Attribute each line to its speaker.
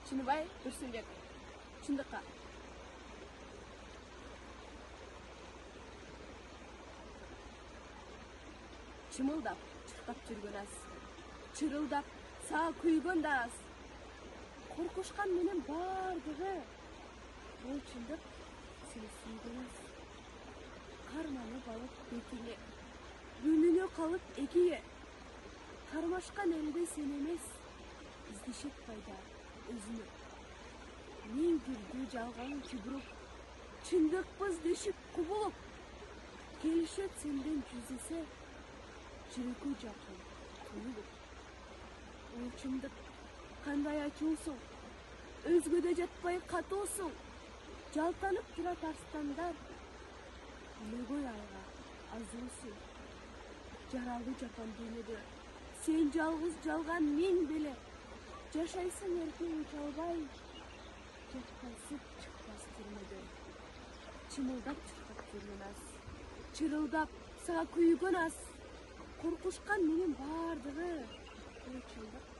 Speaker 1: Чыныбай Тұрсынбек. Чындыкка. Чымылдап, чыркап жүргөн аз. Чырылдап, саа күйгөн да аз. Коркушкан менен бардыгы. Бул чындык сени сүйгөн аз. Карманып алып бетиңе, күнүнө калып экиге. Кармашкан элде сен эмес, издешет пайда өзүнө. Мен гүлдү жалган чүбүрүп, чындыкпыз дешип кубулуп. Келишет сенден жүз эсе, жүрөгү жакын куюлуп. Бул чындык кандай ачуусуң, өзгөдө жатпай катуусуң. Жалтанып турат арстандар, үлгөй айга азуусуң. Жаралды жапан дүйнөдө сен жалгыз жалган мен беле. Жашайсың эркин чалбай, жаткансып чыкпас түрмөдөн. Чымылдап чыркап жүргөн аз, чырылдап сага күйгөн аз. Коркушкан менен бардыгы, бул чындык